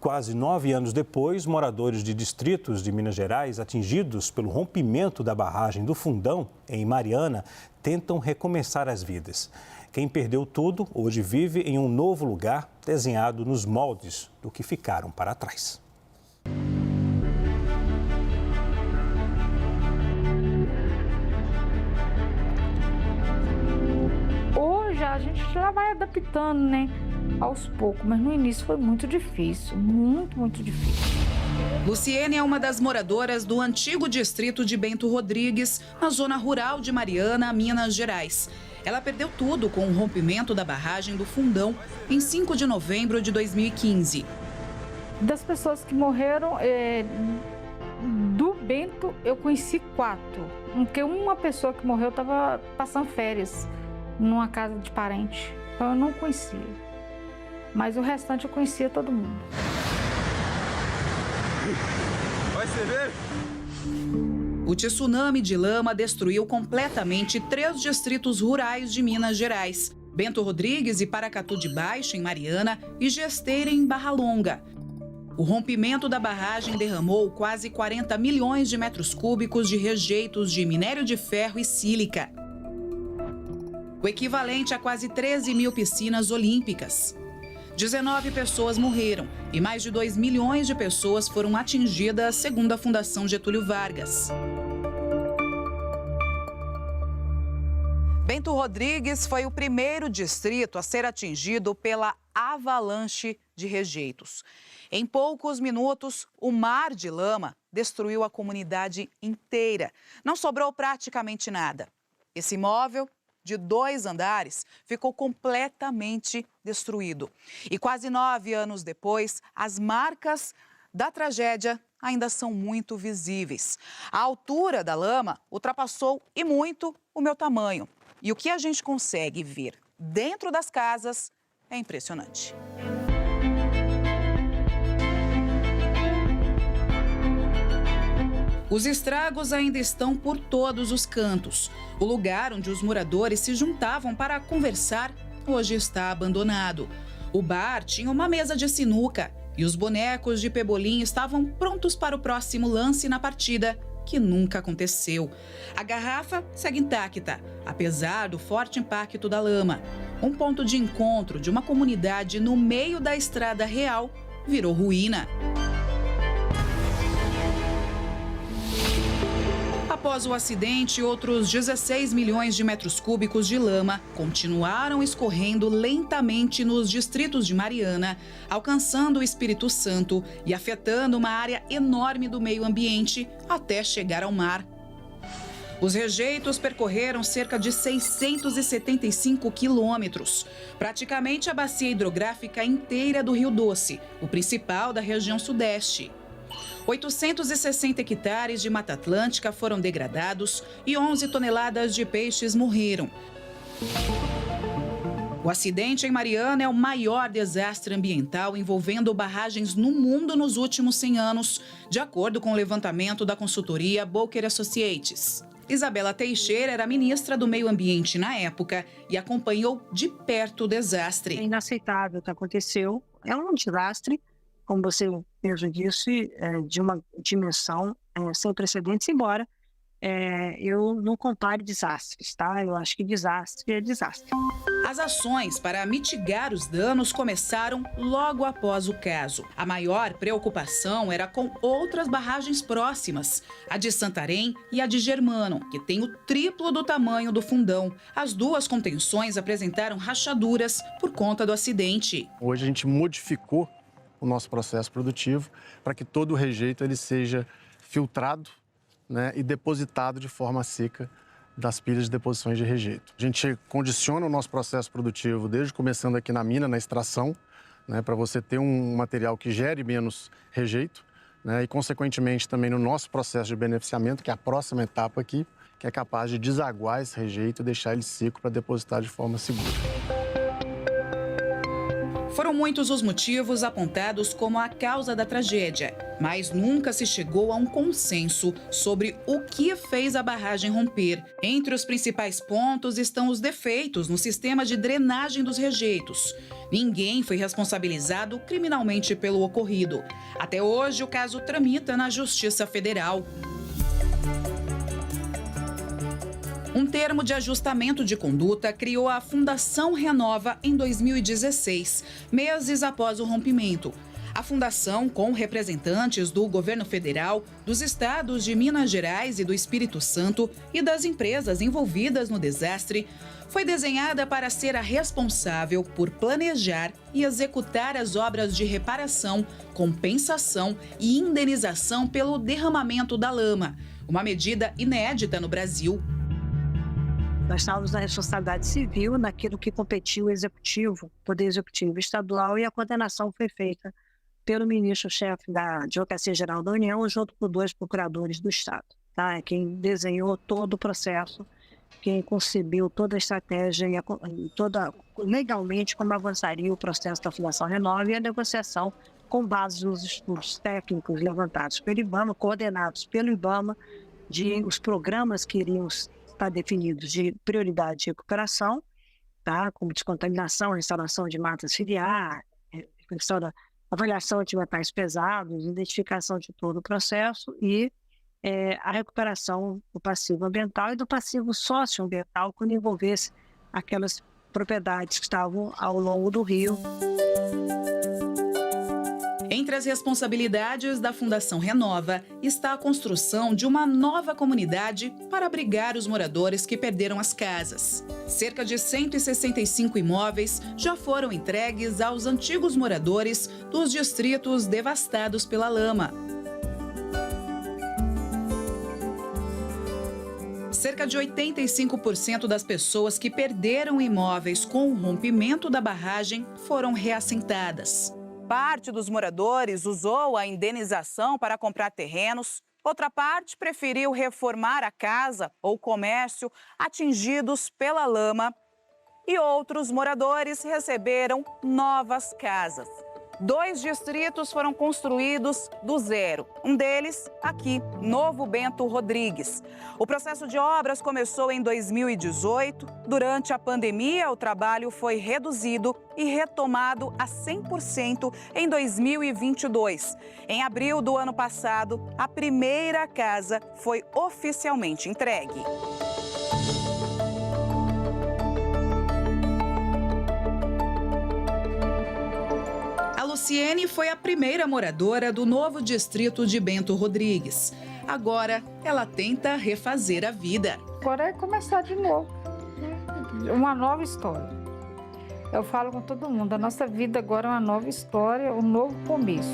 quase 9 anos depois, moradores de distritos de Minas Gerais atingidos pelo rompimento da barragem do Fundão, em Mariana, tentam recomeçar as vidas. Quem perdeu tudo, hoje vive em um novo lugar desenhado nos moldes do que ficaram para trás. Hoje a gente já vai adaptando, né? Aos poucos, mas no início foi muito difícil, muito difícil. Luciene é uma das moradoras do antigo distrito de Bento Rodrigues, na zona rural de Mariana, Minas Gerais. Ela perdeu tudo com o rompimento da barragem do Fundão em 5 de novembro de 2015. Das pessoas que morreram, do Bento eu conheci 4, porque uma pessoa que morreu estava passando férias numa casa de parente, então eu não conhecia. Mas o restante eu conhecia todo mundo. Vai se ver? O tsunami de lama destruiu completamente 3 distritos rurais de Minas Gerais: Bento Rodrigues e Paracatu de Baixo, em Mariana, e Gesteira, em Barra Longa. O rompimento da barragem derramou quase 40 milhões de metros cúbicos de rejeitos de minério de ferro e sílica, o equivalente a quase 13 mil piscinas olímpicas. 19 pessoas morreram e mais de 2 milhões de pessoas foram atingidas, segundo a Fundação Getúlio Vargas. Bento Rodrigues foi o primeiro distrito a ser atingido pela avalanche de rejeitos. Em poucos minutos, o mar de lama destruiu a comunidade inteira. Não sobrou praticamente nada. Esse imóvel, de 2 andares, ficou completamente destruído. E quase 9 anos depois, as marcas da tragédia ainda são muito visíveis. A altura da lama ultrapassou e muito o meu tamanho. E o que a gente consegue ver dentro das casas é impressionante. Os estragos ainda estão por todos os cantos. O lugar onde os moradores se juntavam para conversar hoje está abandonado. O bar tinha uma mesa de sinuca e os bonecos de pebolim estavam prontos para o próximo lance na partida, que nunca aconteceu. A garrafa segue intacta, apesar do forte impacto da lama. Um ponto de encontro de uma comunidade no meio da estrada real virou ruína. Após o acidente, outros 16 milhões de metros cúbicos de lama continuaram escorrendo lentamente nos distritos de Mariana, alcançando o Espírito Santo e afetando uma área enorme do meio ambiente até chegar ao mar. Os rejeitos percorreram cerca de 675 quilômetros, praticamente a bacia hidrográfica inteira do Rio Doce, o principal da região sudeste. 860 hectares de Mata Atlântica foram degradados e 11 toneladas de peixes morreram. O acidente em Mariana é o maior desastre ambiental envolvendo barragens no mundo nos últimos 100 anos, de acordo com o levantamento da consultoria Boker Associates. Isabela Teixeira era ministra do Meio Ambiente na época e acompanhou de perto o desastre. É inaceitável o que aconteceu. É um desastre, como você mesmo disse, de uma dimensão sem precedentes, embora eu não compare desastres, tá? Eu acho que desastre é desastre. As ações para mitigar os danos começaram logo após o caso. A maior preocupação era com outras barragens próximas, a de Santarém e a de Germano, que tem o triplo do tamanho do Fundão. As duas contenções apresentaram rachaduras por conta do acidente. Hoje a gente modificou o nosso processo produtivo para que todo o rejeito ele seja filtrado, né, e depositado de forma seca das pilhas de deposições de rejeito. A gente condiciona o nosso processo produtivo desde começando aqui na mina, na extração, né, para você ter um material que gere menos rejeito, né, e consequentemente também no nosso processo de beneficiamento, que é a próxima etapa aqui, que é capaz de desaguar esse rejeito e deixar ele seco para depositar de forma segura. Foram muitos os motivos apontados como a causa da tragédia, mas nunca se chegou a um consenso sobre o que fez a barragem romper. Entre os principais pontos estão os defeitos no sistema de drenagem dos rejeitos. Ninguém foi responsabilizado criminalmente pelo ocorrido. Até hoje, o caso tramita na Justiça Federal. Um termo de ajustamento de conduta criou a Fundação Renova em 2016, meses após o rompimento. A fundação, com representantes do governo federal, dos estados de Minas Gerais e do Espírito Santo e das empresas envolvidas no desastre, foi desenhada para ser a responsável por planejar e executar as obras de reparação, compensação e indenização pelo derramamento da lama, uma medida inédita no Brasil. Nós estávamos na responsabilidade civil, naquilo que competiu o executivo, poder executivo estadual, e a condenação foi feita pelo ministro-chefe da Advocacia Geral da União, junto com 2 procuradores do Estado. Tá? É quem desenhou todo o processo, quem concebeu toda a estratégia e legalmente como avançaria o processo da Fundação Renova e a negociação com base nos estudos técnicos levantados pelo IBAMA, coordenados pelo IBAMA, de os programas que iriam estar definidos de prioridade de recuperação, tá? Como descontaminação, restauração de matas ciliar, questão da avaliação de metais pesados, identificação de todo o processo e a recuperação do passivo ambiental e do passivo socioambiental quando envolvesse aquelas propriedades que estavam ao longo do rio. Entre as responsabilidades da Fundação Renova está a construção de uma nova comunidade para abrigar os moradores que perderam as casas. Cerca de 165 imóveis já foram entregues aos antigos moradores dos distritos devastados pela lama. Cerca de 85% das pessoas que perderam imóveis com o rompimento da barragem foram reassentadas. Parte dos moradores usou a indenização para comprar terrenos, outra parte preferiu reformar a casa ou comércio atingidos pela lama e outros moradores receberam novas casas. 2 distritos foram construídos do zero. Um deles, aqui, Novo Bento Rodrigues. O processo de obras começou em 2018. Durante a pandemia, o trabalho foi reduzido e retomado a 100% em 2022. Em abril do ano passado, a primeira casa foi oficialmente entregue. Luciene foi a primeira moradora do novo distrito de Bento Rodrigues. Agora, ela tenta refazer a vida. Agora é começar de novo, uma nova história. Eu falo com todo mundo, a nossa vida agora é uma nova história, um novo começo.